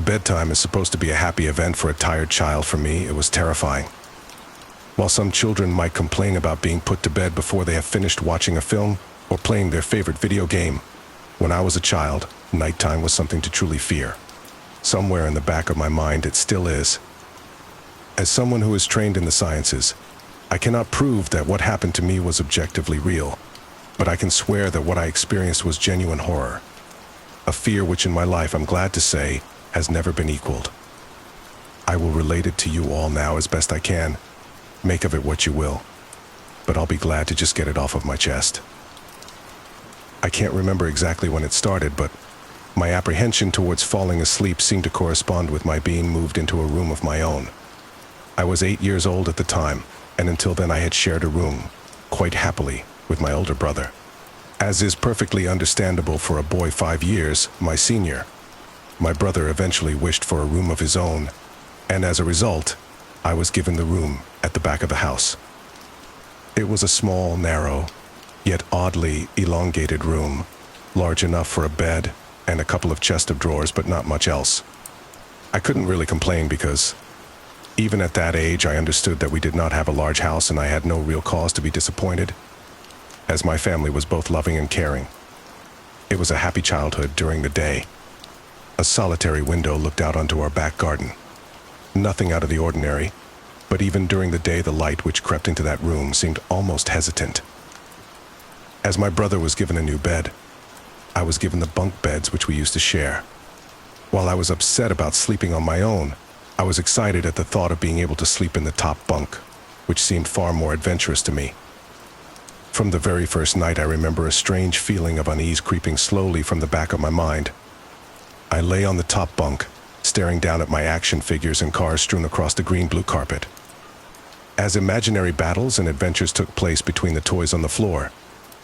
Bedtime is supposed to be a happy event for a tired child. For me, it was terrifying. While some children might complain about being put to bed before they have finished watching a film or playing their favorite video game, when I was a child, nighttime was something to truly fear. Somewhere in the back of my mind, it still is. As someone who is trained in the sciences, I cannot prove that what happened to me was objectively real, but I can swear that what I experienced was genuine horror. A fear which in my life, I'm glad to say, has never been equaled. I will relate it to you all now as best I can. Make of it what you will, but I'll be glad to just get it off of my chest. I can't remember exactly when it started, but my apprehension towards falling asleep seemed to correspond with my being moved into a room of my own. I was 8 years old at the time, and until then I had shared a room, quite happily, with my older brother. As is perfectly understandable for a boy 5 years, my senior. My brother eventually wished for a room of his own, and as a result, I was given the room at the back of the house. It was a small, narrow, yet oddly elongated room, large enough for a bed and a couple of chests of drawers, but not much else. I couldn't really complain because, even at that age, I understood that we did not have a large house and I had no real cause to be disappointed, as my family was both loving and caring. It was a happy childhood during the day. A solitary window looked out onto our back garden. Nothing out of the ordinary, but even during the day the light which crept into that room seemed almost hesitant. As my brother was given a new bed, I was given the bunk beds which we used to share. While I was upset about sleeping on my own, I was excited at the thought of being able to sleep in the top bunk, which seemed far more adventurous to me. From the very first night, I remember a strange feeling of unease creeping slowly from the back of my mind. I lay on the top bunk, staring down at my action figures and cars strewn across the green-blue carpet. As imaginary battles and adventures took place between the toys on the floor,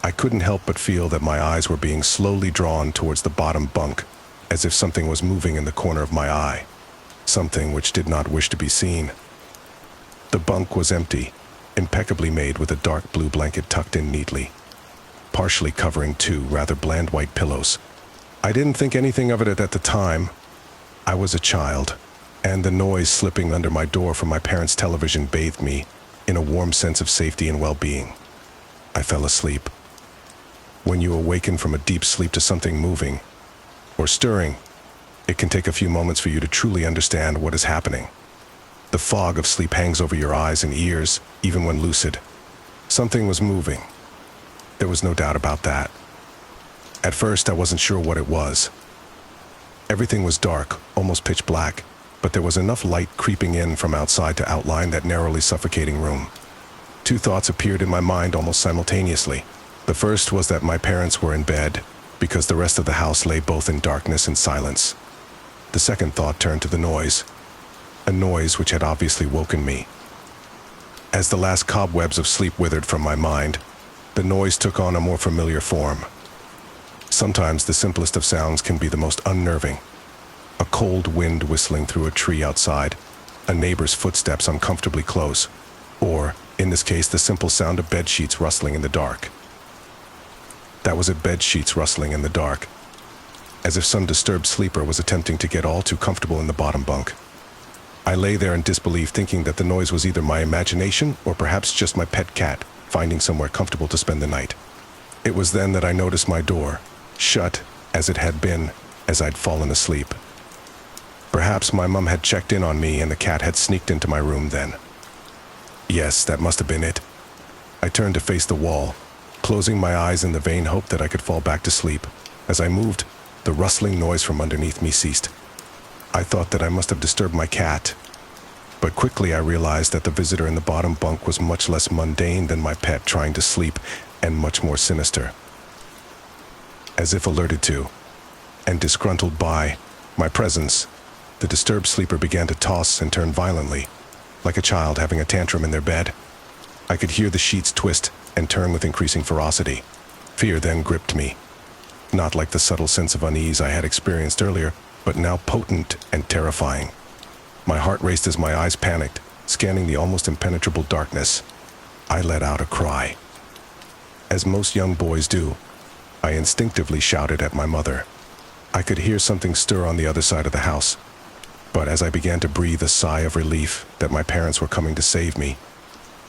I couldn't help but feel that my eyes were being slowly drawn towards the bottom bunk, as if something was moving in the corner of my eye, something which did not wish to be seen. The bunk was empty, impeccably made with a dark blue blanket tucked in neatly, partially covering two rather bland white pillows. I didn't think anything of it at the time. I was a child, and the noise slipping under my door from my parents' television bathed me in a warm sense of safety and well-being. I fell asleep. When you awaken from a deep sleep to something moving or stirring, it can take a few moments for you to truly understand what is happening. The fog of sleep hangs over your eyes and ears, even when lucid. Something was moving. There was no doubt about that. At first, I wasn't sure what it was. Everything was dark, almost pitch black, but there was enough light creeping in from outside to outline that narrowly suffocating room. Two thoughts appeared in my mind almost simultaneously. The first was that my parents were in bed, because the rest of the house lay both in darkness and silence. The second thought turned to the noise, a noise which had obviously woken me. As the last cobwebs of sleep withered from my mind, the noise took on a more familiar form. Sometimes the simplest of sounds can be the most unnerving. A cold wind whistling through a tree outside, a neighbor's footsteps uncomfortably close, or, in this case, the simple sound of bed sheets rustling in the dark. That was it, bed sheets rustling in the dark, as if some disturbed sleeper was attempting to get all too comfortable in the bottom bunk. I lay there in disbelief, thinking that the noise was either my imagination or perhaps just my pet cat finding somewhere comfortable to spend the night. It was then that I noticed my door, shut as it had been as I'd fallen asleep. Perhaps my mum had checked in on me and the cat had sneaked into my room then. Yes, that must have been it. I turned to face the wall, closing my eyes in the vain hope that I could fall back to sleep. As I moved, the rustling noise from underneath me ceased. I thought that I must have disturbed my cat, but quickly I realized that the visitor in the bottom bunk was much less mundane than my pet trying to sleep, and much more sinister. As if alerted to, and disgruntled by, my presence, the disturbed sleeper began to toss and turn violently, like a child having a tantrum in their bed. I could hear the sheets twist and turn with increasing ferocity. Fear then gripped me, not like the subtle sense of unease I had experienced earlier, but now potent and terrifying. My heart raced as my eyes panicked, scanning the almost impenetrable darkness. I let out a cry. As most young boys do, I instinctively shouted at my mother. I could hear something stir on the other side of the house, But as I began to breathe a sigh of relief that my parents were coming to save me,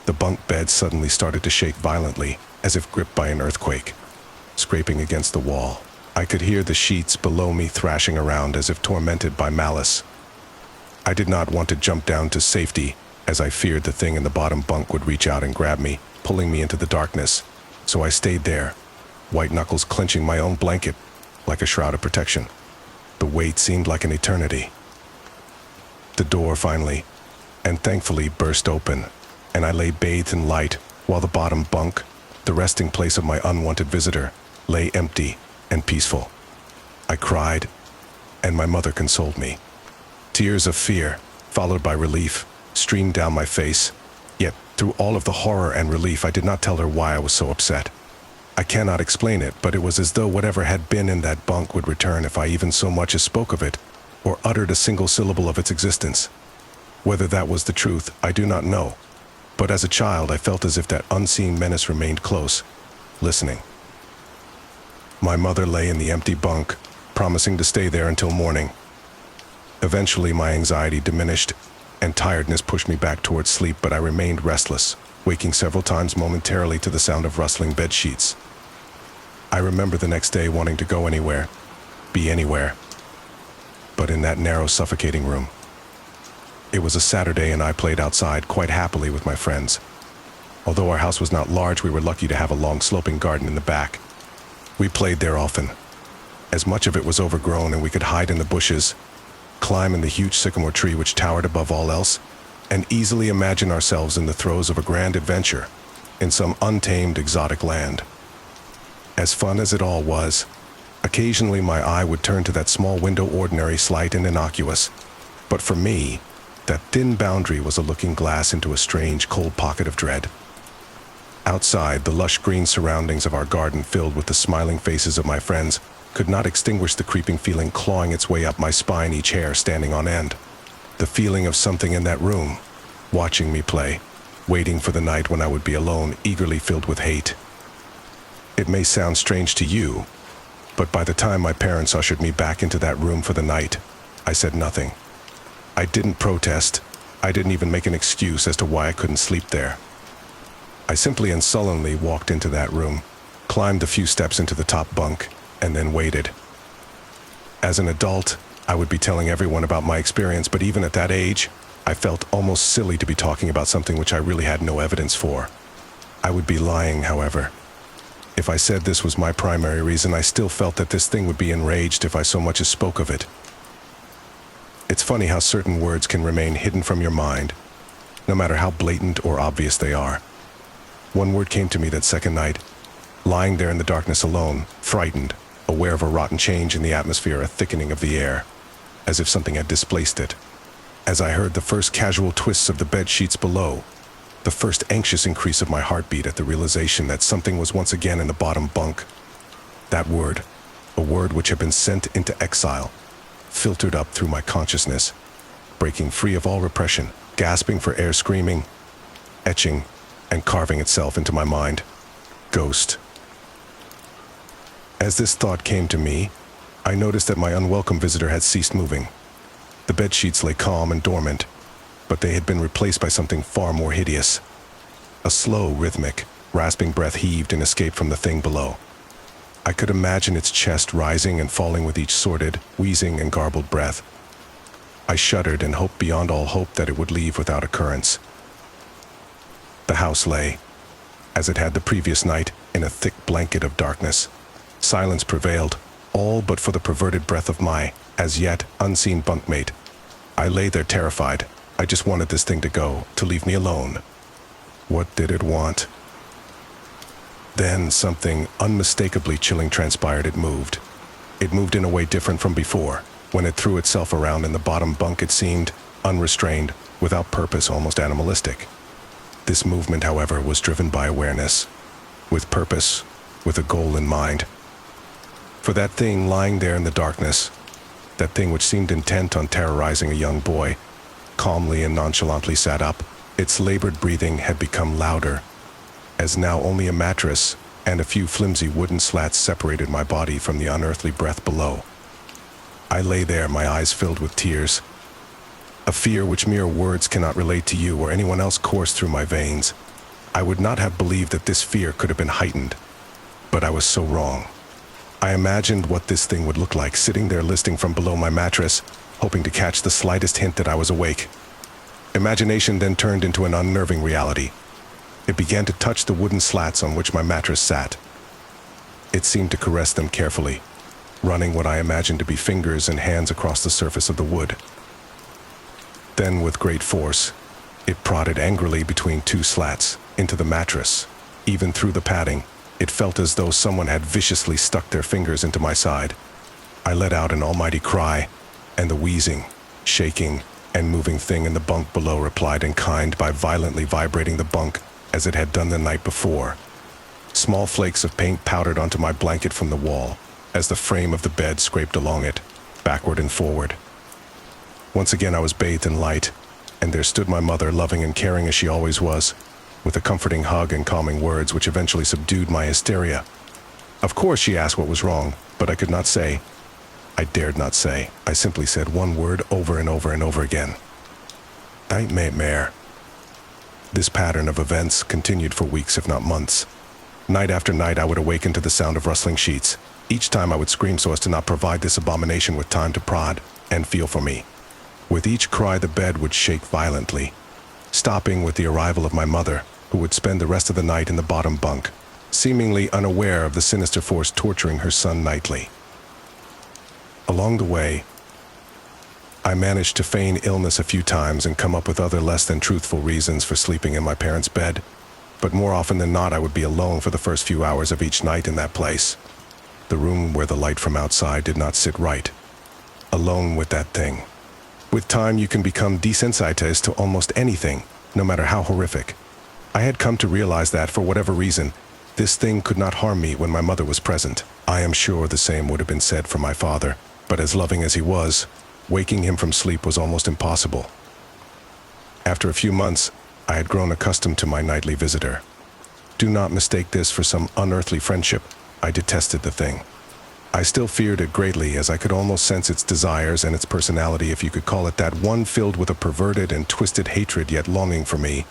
the bunk bed suddenly started to shake violently, as if gripped by an earthquake. Scraping against the wall, I could hear the sheets below me thrashing around as if tormented by malice. I did not want to jump down to safety, as I feared the thing in the bottom bunk would reach out and grab me, pulling me into the darkness. So I stayed there, white knuckles clenching my own blanket like a shroud of protection. The wait seemed like an eternity. The door finally, and thankfully, burst open, and I lay bathed in light while the bottom bunk, the resting place of my unwanted visitor, lay empty and peaceful. I cried, and my mother consoled me. Tears of fear, followed by relief, streamed down my face. Yet, through all of the horror and relief, I did not tell her why I was so upset. I cannot explain it, but it was as though whatever had been in that bunk would return if I even so much as spoke of it, or uttered a single syllable of its existence. Whether that was the truth, I do not know. But as a child, I felt as if that unseen menace remained close, listening. My mother lay in the empty bunk, promising to stay there until morning. Eventually, my anxiety diminished, and tiredness pushed me back towards sleep, but I remained restless, waking several times momentarily to the sound of rustling bed sheets. I remember the next day wanting to go anywhere, be anywhere, but in that narrow, suffocating room. It was a Saturday, and I played outside quite happily with my friends. Although our house was not large, we were lucky to have a long sloping garden in the back. We played there often, as much of it was overgrown and we could hide in the bushes, climb in the huge sycamore tree which towered above all else, and easily imagine ourselves in the throes of a grand adventure in some untamed exotic land. As fun as it all was, occasionally my eye would turn to that small window, ordinary, slight, and innocuous. But for me, that thin boundary was a looking glass into a strange, cold pocket of dread. Outside, the lush green surroundings of our garden, filled with the smiling faces of my friends, could not extinguish the creeping feeling clawing its way up my spine, each hair standing on end. The feeling of something in that room, watching me play, waiting for the night when I would be alone, eagerly filled with hate. It may sound strange to you, but by the time my parents ushered me back into that room for the night, I said nothing. I didn't protest. I didn't even make an excuse as to why I couldn't sleep there. I simply and sullenly walked into that room, climbed a few steps into the top bunk, and then waited. As an adult, I would be telling everyone about my experience, but even at that age, I felt almost silly to be talking about something which I really had no evidence for. I would be lying, however. If I said this was my primary reason, I still felt that this thing would be enraged if I so much as spoke of it. It's funny how certain words can remain hidden from your mind, no matter how blatant or obvious they are. One word came to me that second night, lying there in the darkness alone, frightened, aware of a rotten change in the atmosphere, a thickening of the air, as if something had displaced it. As I heard the first casual twists of the bed sheets below, the first anxious increase of my heartbeat at the realization that something was once again in the bottom bunk. That word, a word which had been sent into exile, filtered up through my consciousness, breaking free of all repression, gasping for air, screaming, etching, and carving itself into my mind. Ghost. As this thought came to me, I noticed that my unwelcome visitor had ceased moving. The bed sheets lay calm and dormant, but they had been replaced by something far more hideous. A slow, rhythmic, rasping breath heaved in escape from the thing below. I could imagine its chest rising and falling with each sordid, wheezing, and garbled breath. I shuddered and hoped beyond all hope that it would leave without occurrence. The house lay, as it had the previous night, in a thick blanket of darkness. Silence prevailed, all but for the perverted breath of my, as yet, unseen bunkmate. I lay there terrified. I just wanted this thing to go, to leave me alone. What did it want? Then something unmistakably chilling transpired. It moved. It moved in a way different from before. When it threw itself around in the bottom bunk, it seemed unrestrained, without purpose, almost animalistic. This movement, however, was driven by awareness, with purpose, with a goal in mind. For that thing lying there in the darkness, that thing which seemed intent on terrorizing a young boy, calmly and nonchalantly sat up. Its labored breathing had become louder, as now only a mattress and a few flimsy wooden slats separated my body from the unearthly breath below. I lay there, my eyes filled with tears, A fear which mere words cannot relate to you or anyone else coursed through my veins. I would not have believed that this fear could have been heightened, but I was so wrong. I imagined what this thing would look like, sitting there listening from below my mattress, hoping to catch the slightest hint that I was awake. Imagination then turned into an unnerving reality. It began to touch the wooden slats on which my mattress sat. It seemed to caress them carefully, running what I imagined to be fingers and hands across the surface of the wood. Then, with great force, it prodded angrily between two slats, into the mattress. Even through the padding, it felt as though someone had viciously stuck their fingers into my side. I let out an almighty cry, and the wheezing, shaking, and moving thing in the bunk below replied in kind by violently vibrating the bunk as it had done the night before. Small flakes of paint powdered onto my blanket from the wall as the frame of the bed scraped along it, backward and forward. Once again I was bathed in light, and there stood my mother, loving and caring as she always was, with a comforting hug and calming words which eventually subdued my hysteria. Of course she asked what was wrong, but I could not say. I dared not say. I simply said one word over and over and over again. Nightmare. This pattern of events continued for weeks, if not months. Night after night I would awaken to the sound of rustling sheets. Each time I would scream so as to not provide this abomination with time to prod and feel for me. With each cry the bed would shake violently, stopping with the arrival of my mother, who would spend the rest of the night in the bottom bunk, seemingly unaware of the sinister force torturing her son nightly. Along the way, I managed to feign illness a few times and come up with other less than truthful reasons for sleeping in my parents' bed, but more often than not I would be alone for the first few hours of each night in that place. The room where the light from outside did not sit right. Alone with that thing. With time you can become desensitized to almost anything, no matter how horrific. I had come to realize that, for whatever reason, this thing could not harm me when my mother was present. I am sure the same would have been said for my father, but as loving as he was, waking him from sleep was almost impossible. After a few months, I had grown accustomed to my nightly visitor. Do not mistake this for some unearthly friendship. I detested the thing. I still feared it greatly, as I could almost sense its desires and its personality, if you could call it that, one filled with a perverted and twisted hatred yet longing for me,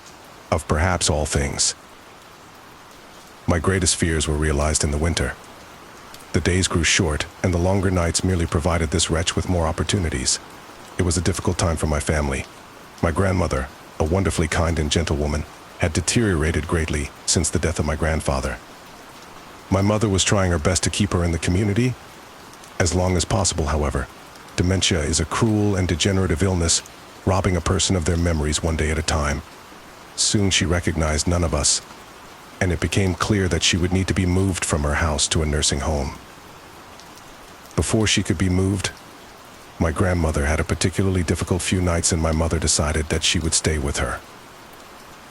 of perhaps all things. My greatest fears were realized in the winter. The days grew short, and the longer nights merely provided this wretch with more opportunities. It was a difficult time for my family. My grandmother, a wonderfully kind and gentle woman, had deteriorated greatly since the death of my grandfather. My mother was trying her best to keep her in the community as long as possible, however. Dementia is a cruel and degenerative illness, robbing a person of their memories one day at a time. Soon she recognized none of us, and it became clear that she would need to be moved from her house to a nursing home. Before she could be moved, my grandmother had a particularly difficult few nights, and my mother decided that she would stay with her.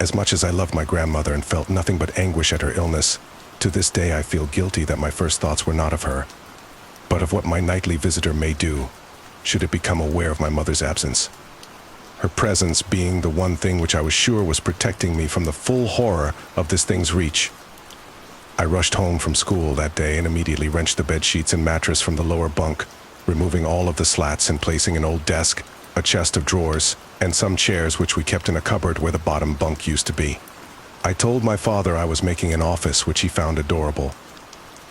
As much as I loved my grandmother and felt nothing but anguish at her illness, to this day I feel guilty that my first thoughts were not of her, but of what my nightly visitor may do, should it become aware of my mother's absence. Her presence being the one thing which I was sure was protecting me from the full horror of this thing's reach. I rushed home from school that day and immediately wrenched the bed sheets and mattress from the lower bunk, removing all of the slats and placing an old desk, a chest of drawers, and some chairs which we kept in a cupboard where the bottom bunk used to be. I told my father I was making an office, which he found adorable,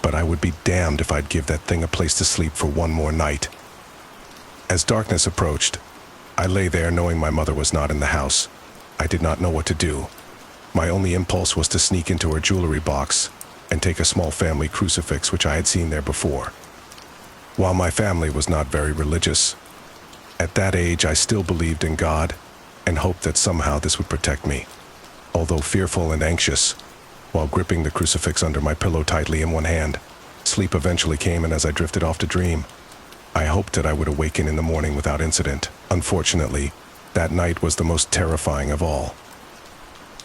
but I would be damned if I'd give that thing a place to sleep for one more night. As darkness approached, I lay there knowing my mother was not in the house. I did not know what to do. My only impulse was to sneak into her jewelry box and take a small family crucifix which I had seen there before. While my family was not very religious, at that age I still believed in God and hoped that somehow this would protect me. Although fearful and anxious, while gripping the crucifix under my pillow tightly in one hand, sleep eventually came, and as I drifted off to dream, I hoped that I would awaken in the morning without incident. Unfortunately, that night was the most terrifying of all.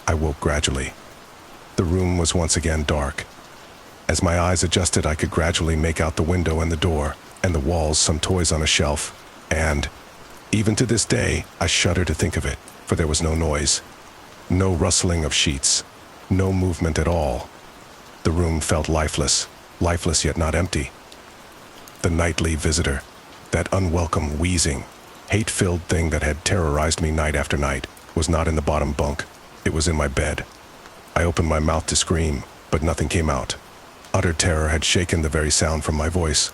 I woke gradually. The room was once again dark. As my eyes adjusted, I could gradually make out the window and the door, and the walls, some toys on a shelf, and, even to this day, I shudder to think of it, for there was no noise. No rustling of sheets, no movement at all. The room felt lifeless yet not empty. The nightly visitor, that unwelcome, wheezing, hate-filled thing that had terrorized me night after night was not in the bottom bunk. It was in my bed. I opened my mouth to scream, but nothing came out. Utter terror had shaken the very sound from my voice.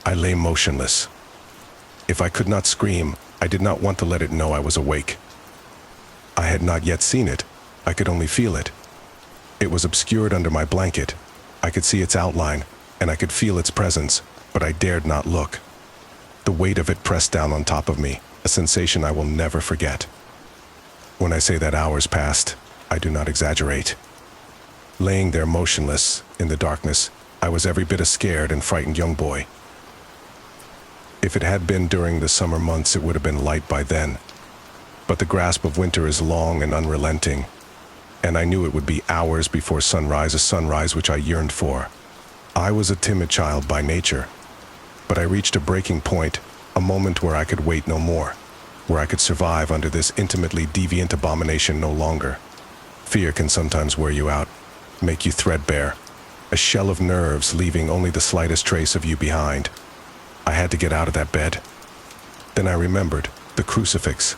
I lay motionless. If I could not scream, I did not want to let it know I was awake. I had not yet seen it. I could only feel it. It was obscured under my blanket. I could see its outline, and I could feel its presence, but I dared not look. The weight of it pressed down on top of me, a sensation I will never forget. When I say that hours passed, I do not exaggerate. Laying there motionless, in the darkness, I was every bit a scared and frightened young boy. If it had been during the summer months, it would have been light by then. But the grasp of winter is long and unrelenting, and I knew it would be hours before sunrise, a sunrise which I yearned for. I was a timid child by nature, but I reached a breaking point, a moment where I could wait no more, where I could survive under this intimately deviant abomination no longer. Fear can sometimes wear you out, make you threadbare, a shell of nerves leaving only the slightest trace of you behind. I had to get out of that bed. Then I remembered the crucifix.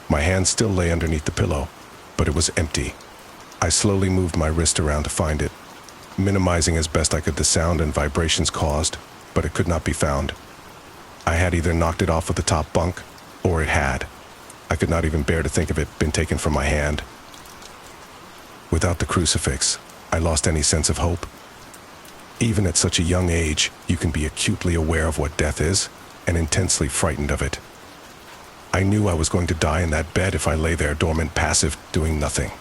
My hand still lay underneath the pillow, but it was empty. I slowly moved my wrist around to find it, minimizing as best I could the sound and vibrations caused, but it could not be found. I had either knocked it off with the top bunk, or it had. I could not even bear to think of it been taken from my hand. Without the crucifix, I lost any sense of hope. Even at such a young age, you can be acutely aware of what death is, and intensely frightened of it. I knew I was going to die in that bed if I lay there dormant, passive, doing nothing.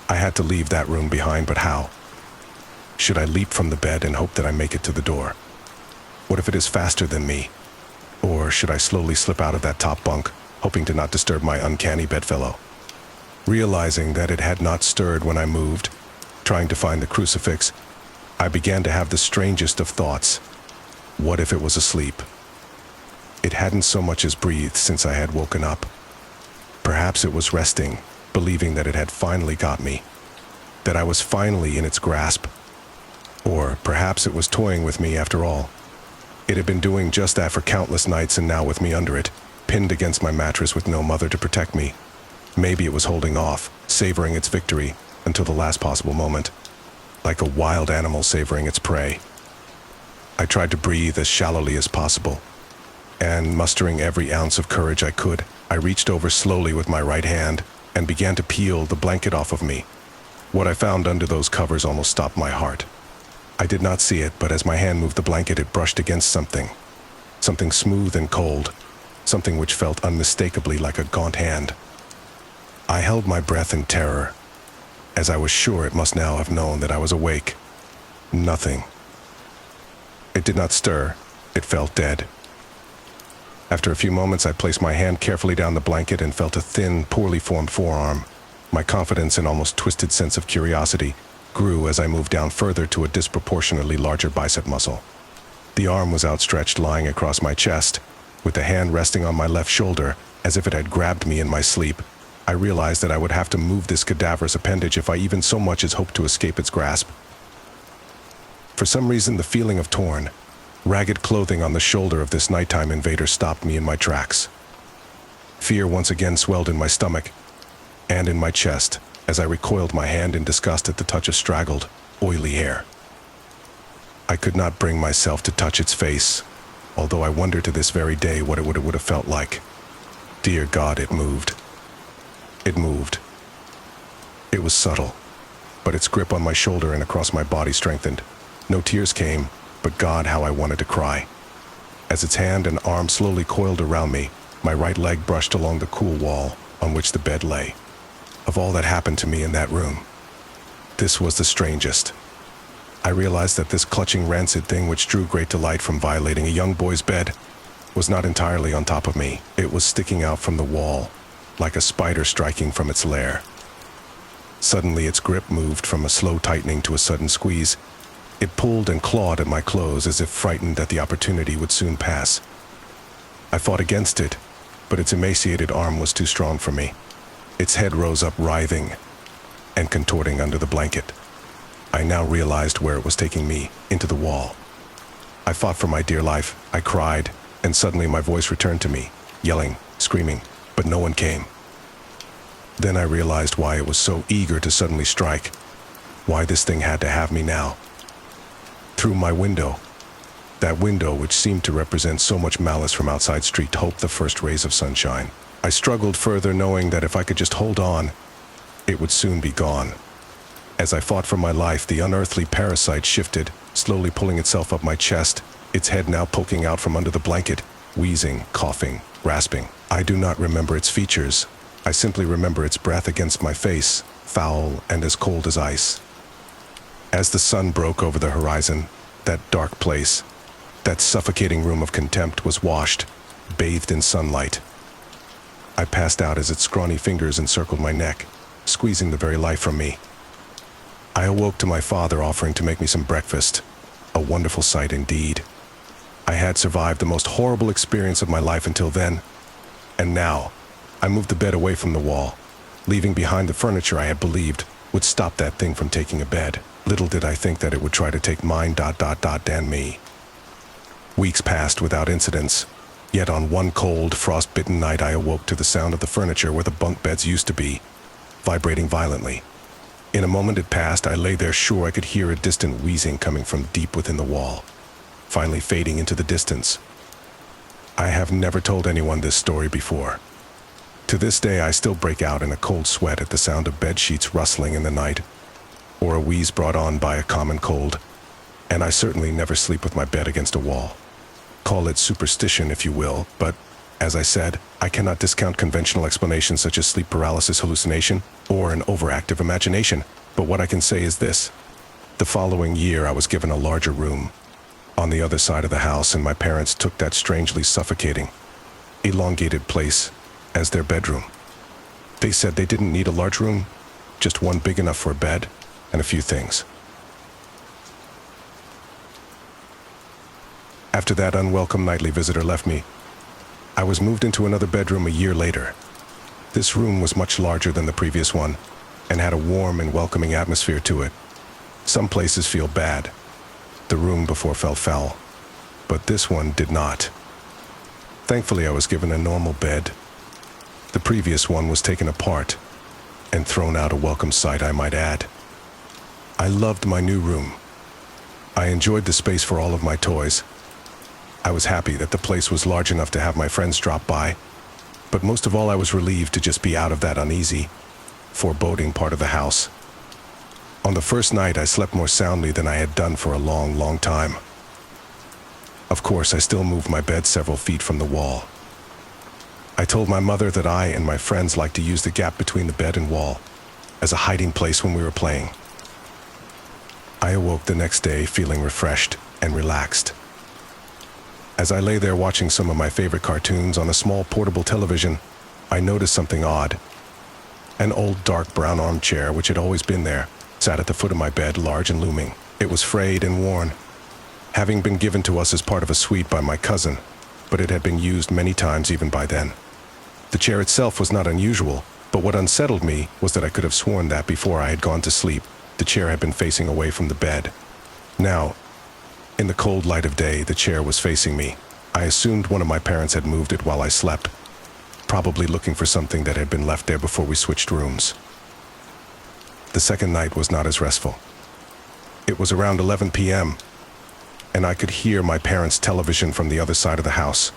I had to leave that room behind, but how? Should I leap from the bed and hope that I make it to the door? What if it is faster than me? Or should I slowly slip out of that top bunk, hoping to not disturb my uncanny bedfellow? Realizing that it had not stirred when I moved, trying to find the crucifix, I began to have the strangest of thoughts. What if it was asleep? It hadn't so much as breathed since I had woken up. Perhaps it was resting, believing that it had finally got me, that I was finally in its grasp. Or perhaps it was toying with me after all. It had been doing just that for countless nights, and now with me under it, pinned against my mattress with no mother to protect me. Maybe it was holding off, savoring its victory, until the last possible moment, like a wild animal savoring its prey. I tried to breathe as shallowly as possible, and mustering every ounce of courage I could, I reached over slowly with my right hand and began to peel the blanket off of me. What I found under those covers almost stopped my heart. I did not see it, but as my hand moved the blanket, it brushed against something smooth and cold, something which felt unmistakably like a gaunt hand. I held my breath in terror, as I was sure it must now have known that I was awake. Nothing. It did not stir. It felt dead. After a few moments, I placed my hand carefully down the blanket and felt a thin, poorly formed forearm. My confidence and almost twisted sense of curiosity grew as I moved down further to a disproportionately larger bicep muscle. The arm was outstretched, lying across my chest, with the hand resting on my left shoulder, as if it had grabbed me in my sleep. I realized that I would have to move this cadaverous appendage if I even so much as hoped to escape its grasp. For some reason, the feeling of torn, ragged clothing on the shoulder of this nighttime invader stopped me in my tracks. Fear once again swelled in my stomach and in my chest as I recoiled my hand in disgust at the touch of straggled, oily hair. I could not bring myself to touch its face, although I wonder to this very day what it would have felt like. Dear God, it moved. It moved. It was subtle, but its grip on my shoulder and across my body strengthened. No tears came, but God, how I wanted to cry. As its hand and arm slowly coiled around me, my right leg brushed along the cool wall on which the bed lay. Of all that happened to me in that room, this was the strangest. I realized that this clutching, rancid thing which drew great delight from violating a young boy's bed was not entirely on top of me. It was sticking out from the wall, like a spider striking from its lair. Suddenly its grip moved from a slow tightening to a sudden squeeze. It pulled and clawed at my clothes as if frightened that the opportunity would soon pass. I fought against it, but its emaciated arm was too strong for me. Its head rose up writhing and contorting under the blanket. I now realized where it was taking me, into the wall. I fought for my dear life. I cried, and suddenly my voice returned to me, yelling, screaming, but no one came. Then I realized why it was so eager to suddenly strike, why this thing had to have me now. Through my window, that window which seemed to represent so much malice from outside street hope, the first rays of sunshine. I struggled further, knowing that if I could just hold on, it would soon be gone. As I fought for my life, the unearthly parasite shifted, slowly pulling itself up my chest, its head now poking out from under the blanket, wheezing, coughing, rasping. I do not remember its features. I simply remember its breath against my face, foul and as cold as ice. As the sun broke over the horizon, that dark place, that suffocating room of contempt was washed, bathed in sunlight. I passed out as its scrawny fingers encircled my neck, squeezing the very life from me. I awoke to my father offering to make me some breakfast. A wonderful sight indeed. I had survived the most horrible experience of my life until then, and now I moved the bed away from the wall, leaving behind the furniture I had believed would stop that thing from taking a bed. Little did I think that it would try to take mine ... and me. Weeks passed without incidents, yet on one cold, frost-bitten night I awoke to the sound of the furniture where the bunk beds used to be, vibrating violently. In a moment it passed, I lay there sure I could hear a distant wheezing coming from deep within the wall, finally fading into the distance. I have never told anyone this story before. To this day I still break out in a cold sweat at the sound of bed sheets rustling in the night, or a wheeze brought on by a common cold, and I certainly never sleep with my bed against a wall. Call it superstition if you will, but, as I said, I cannot discount conventional explanations such as sleep paralysis, hallucination, or an overactive imagination, but what I can say is this. The following year I was given a larger room, on the other side of the house, and my parents took that strangely suffocating, elongated place as their bedroom. They said they didn't need a large room, just one big enough for a bed and a few things. After that unwelcome nightly visitor left me, I was moved into another bedroom a year later. This room was much larger than the previous one and had a warm and welcoming atmosphere to it. Some places feel bad. The room before felt foul, but this one did not. Thankfully, I was given a normal bed. The previous one was taken apart and thrown out, a welcome sight, I might add. I loved my new room. I enjoyed the space for all of my toys. I was happy that the place was large enough to have my friends drop by, but most of all I was relieved to just be out of that uneasy, foreboding part of the house. On the first night I slept more soundly than I had done for a long, long time. Of course, I still moved my bed several feet from the wall. I told my mother that I and my friends liked to use the gap between the bed and wall as a hiding place when we were playing. I awoke the next day feeling refreshed and relaxed. As I lay there watching some of my favorite cartoons on a small portable television, I noticed something odd. An old dark brown armchair, which had always been there, sat at the foot of my bed, large and looming. It was frayed and worn, having been given to us as part of a suite by my cousin, but it had been used many times even by then. The chair itself was not unusual, but what unsettled me was that I could have sworn that before I had gone to sleep, the chair had been facing away from the bed. Now, in the cold light of day, the chair was facing me. I assumed one of my parents had moved it while I slept, probably looking for something that had been left there before we switched rooms. The second night was not as restful. It was around 11 p.m., and I could hear my parents' television from the other side of the house.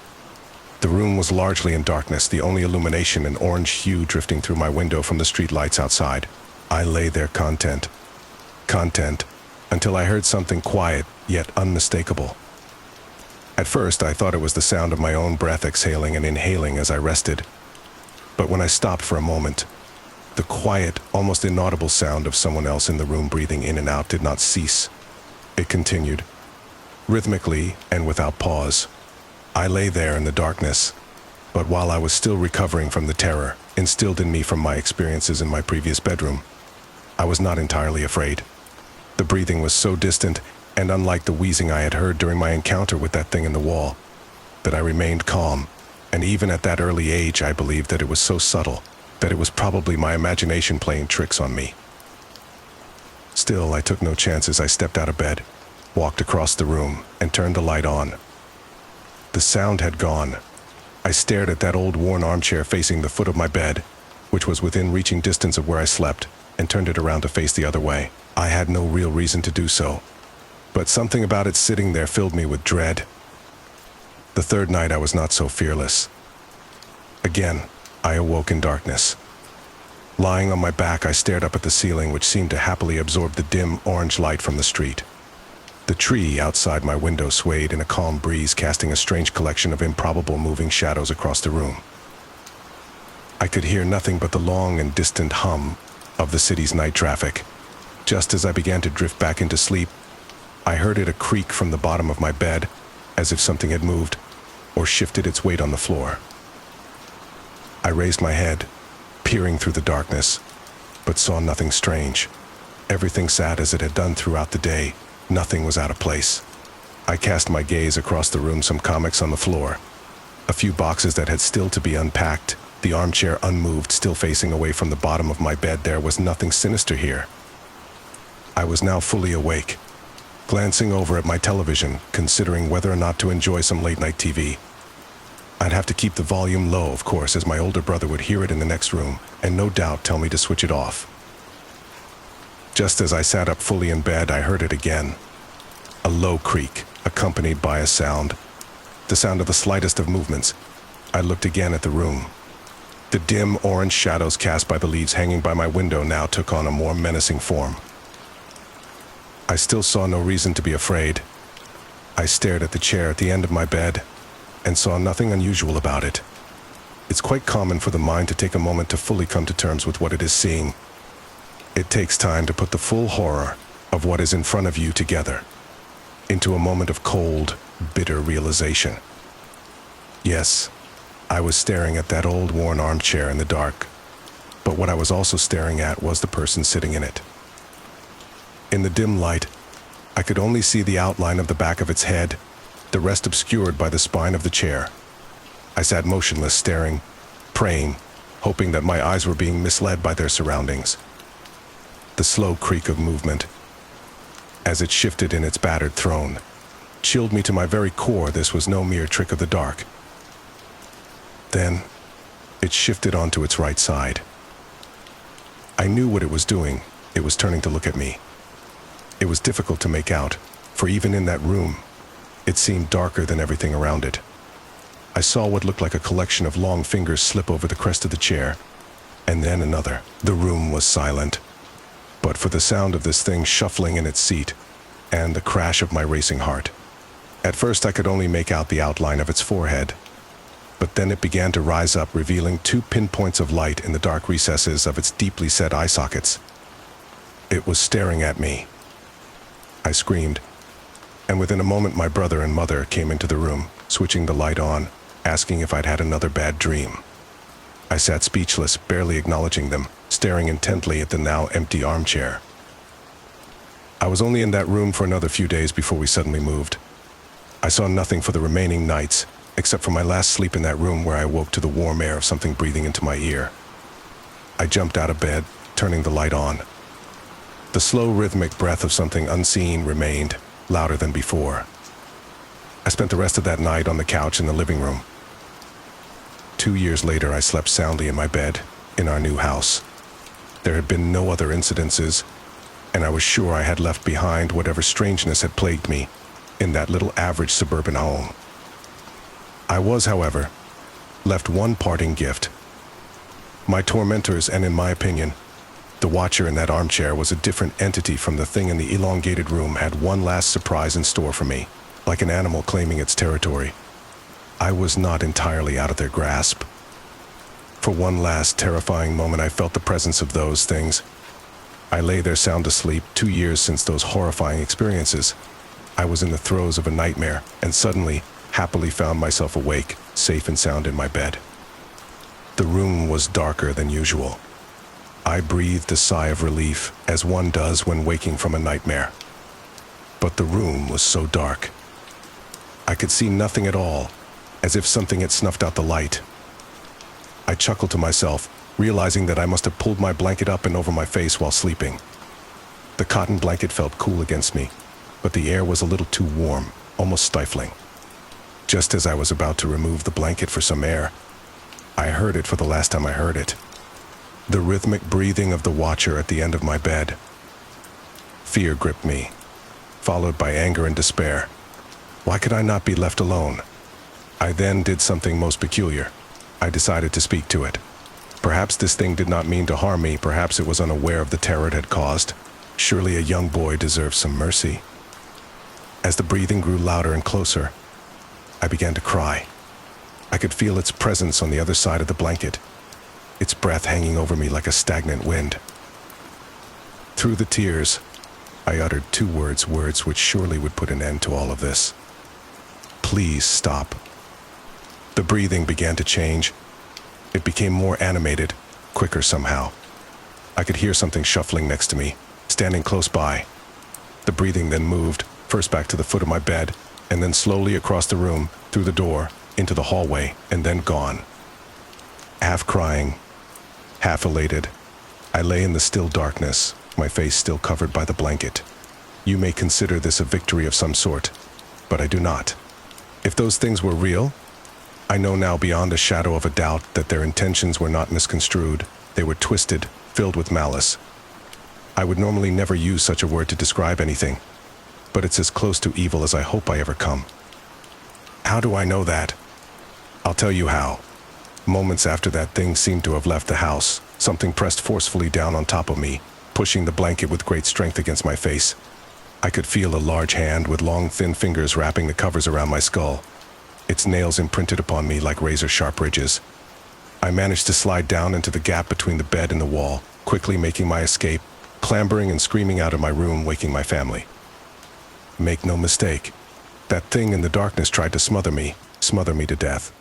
The room was largely in darkness, the only illumination an orange hue drifting through my window from the street lights outside. I lay there content, until I heard something quiet, yet unmistakable. At first, I thought it was the sound of my own breath exhaling and inhaling as I rested. But when I stopped for a moment, the quiet, almost inaudible sound of someone else in the room breathing in and out did not cease. It continued, rhythmically and without pause. I lay there in the darkness, but while I was still recovering from the terror instilled in me from my experiences in my previous bedroom, I was not entirely afraid. The breathing was so distant and unlike the wheezing I had heard during my encounter with that thing in the wall, that I remained calm, and even at that early age I believed that it was so subtle that it was probably my imagination playing tricks on me. Still, I took no chances. I stepped out of bed, walked across the room, and turned the light on. The sound had gone. I stared at that old worn armchair facing the foot of my bed, which was within reaching distance of where I slept, and turned it around to face the other way. I had no real reason to do so, but something about it sitting there filled me with dread. The third night I was not so fearless. Again, I awoke in darkness. Lying on my back, I stared up at the ceiling, which seemed to happily absorb the dim orange light from the street. The tree outside my window swayed in a calm breeze, casting a strange collection of improbable moving shadows across the room. I could hear nothing but the long and distant hum of the city's night traffic. Just as I began to drift back into sleep, I heard it a creak from the bottom of my bed, as if something had moved or shifted its weight on the floor. I raised my head, peering through the darkness, but saw nothing strange. Everything sat as it had done throughout the day. Nothing was out of place. I cast my gaze across the room, some comics on the floor, a few boxes that had still to be unpacked, the armchair unmoved, still facing away from the bottom of my bed. There was nothing sinister here. I was now fully awake, glancing over at my television, considering whether or not to enjoy some late-night TV. I'd have to keep the volume low, of course, as my older brother would hear it in the next room, and no doubt tell me to switch it off. Just as I sat up fully in bed, I heard it again. A low creak, accompanied by a sound. The sound of the slightest of movements. I looked again at the room. The dim orange shadows cast by the leaves hanging by my window now took on a more menacing form. I still saw no reason to be afraid. I stared at the chair at the end of my bed and saw nothing unusual about it. It's quite common for the mind to take a moment to fully come to terms with what it is seeing. It takes time to put the full horror of what is in front of you together into a moment of cold, bitter realization. Yes, I was staring at that old worn armchair in the dark, but what I was also staring at was the person sitting in it. In the dim light, I could only see the outline of the back of its head, the rest obscured by the spine of the chair. I sat motionless, staring, praying, hoping that my eyes were being misled by their surroundings. The slow creak of movement, as it shifted in its battered throne, chilled me to my very core. This was no mere trick of the dark. Then, it shifted onto its right side. I knew what it was doing. It was turning to look at me. It was difficult to make out, for even in that room, it seemed darker than everything around it. I saw what looked like a collection of long fingers slip over the crest of the chair, and then another. The room was silent, but for the sound of this thing shuffling in its seat, and the crash of my racing heart. At first I could only make out the outline of its forehead, but then it began to rise up, revealing 2 pinpoints of light in the dark recesses of its deeply set eye sockets. It was staring at me. I screamed, and within a moment my brother and mother came into the room, switching the light on, asking if I'd had another bad dream. I sat speechless, barely acknowledging them, staring intently at the now empty armchair. I was only in that room for another few days before we suddenly moved. I saw nothing for the remaining nights, except for my last sleep in that room where I woke to the warm air of something breathing into my ear. I jumped out of bed, turning the light on. The slow rhythmic breath of something unseen remained, louder than before. I spent the rest of that night on the couch in the living room. 2 years later, I slept soundly in my bed, in our new house. There had been no other incidences, and I was sure I had left behind whatever strangeness had plagued me in that little average suburban home. I was, however, left one parting gift. My tormentors, and in my opinion, the watcher in that armchair was a different entity from the thing in the elongated room, had one last surprise in store for me, like an animal claiming its territory. I was not entirely out of their grasp. For one last terrifying moment, I felt the presence of those things. I lay there sound asleep, 2 years since those horrifying experiences. I was in the throes of a nightmare, and suddenly, happily found myself awake, safe and sound in my bed. The room was darker than usual. I breathed a sigh of relief, as one does when waking from a nightmare. But the room was so dark. I could see nothing at all, as if something had snuffed out the light. I chuckled to myself, realizing that I must have pulled my blanket up and over my face while sleeping. The cotton blanket felt cool against me, but the air was a little too warm, almost stifling. Just as I was about to remove the blanket for some air, I heard it for the last time I heard it. The rhythmic breathing of the watcher at the end of my bed. Fear gripped me, followed by anger and despair. Why could I not be left alone? I then did something most peculiar. I decided to speak to it. Perhaps this thing did not mean to harm me. Perhaps it was unaware of the terror it had caused. Surely a young boy deserves some mercy. As the breathing grew louder and closer, I began to cry. I could feel its presence on the other side of the blanket, its breath hanging over me like a stagnant wind. Through the tears, I uttered two words which surely would put an end to all of this. Please stop. The breathing began to change. It became more animated, quicker somehow. I could hear something shuffling next to me, standing close by. The breathing then moved, first back to the foot of my bed, and then slowly across the room, through the door, into the hallway, and then gone. Half crying, half elated, I lay in the still darkness, my face still covered by the blanket. You may consider this a victory of some sort, but I do not. If those things were real, I know now beyond a shadow of a doubt that their intentions were not misconstrued. They were twisted, filled with malice. I would normally never use such a word to describe anything, but it's as close to evil as I hope I ever come. How do I know that? I'll tell you how. Moments after that thing seemed to have left the house, something pressed forcefully down on top of me, pushing the blanket with great strength against my face. I could feel a large hand with long, thin fingers wrapping the covers around my skull, its nails imprinted upon me like razor-sharp ridges. I managed to slide down into the gap between the bed and the wall, quickly making my escape, clambering and screaming out of my room, waking my family. Make no mistake, that thing in the darkness tried to smother me to death.